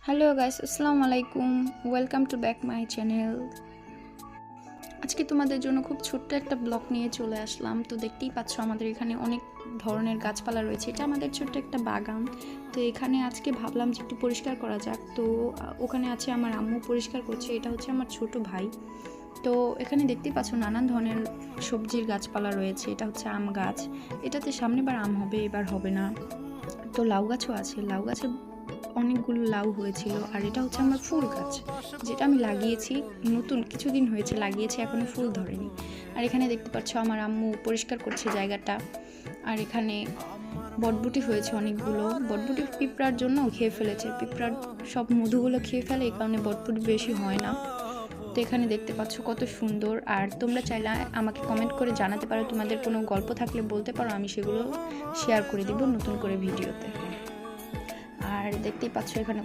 Hello guys, আসসালামু আলাইকুম। Welcome to back my channel. আজকে তোমাদের জন্য খুব ছোট্ট একটা ব্লগ নিয়ে চলে আসলাম। তো দেখতেই পাচ্ছ আমাদের এখানে অনেক ধরনের গাছপালা রয়েছে। এটা আমাদের ছোট্ট একটা বাগান। তো এখানে আজকে ভাবলাম যে একটু পরিষ্কার করা যাক। তো ওখানে আছে আমার আম্মু পরিষ্কার করছে, এটা হচ্ছে আমার ছোট ভাই। তো এখানে দেখতেই পাচ্ছ নানান ধরনের সবজির গাছপালা রয়েছে। এটা হচ্ছে আম গাছ, এটাতে সামনেবার আম হবে, এবার হবে না। তো লাউ গাছও আছে, লাউ গাছে অনেকগুলো লাউ হয়েছিল। আর এটা হচ্ছে আমার ফুল গাছ, যেটা আমি লাগিয়েছি, নতুন কিছুদিন হয়েছে লাগিয়েছি, এখনো ফুল ধরেনি। আর এখানে দেখতে পাচ্ছ আমার আম্মু পরিষ্কার করছে জায়গাটা। আর এখানে বটবুটি হয়েছে অনেকগুলো, বটবুটি পিঁপড়ার জন্য খেয়ে ফেলেছে, পিঁপড়ার সব মধুগুলো খেয়ে ফেলে, এই কারণে বটবুটি বেশি হয় না। তো এখানে দেখতে পাচ্ছ কত সুন্দর। আর তোমরা চাইলে আমাকে কমেন্ট করে জানাতে পারো, তোমাদের কোনো গল্প থাকলে বলতে পারো, আমি সেগুলো শেয়ার করে দিব নতুন করে ভিডিওতে। আর দেখতেই পাচ্ছ এখানে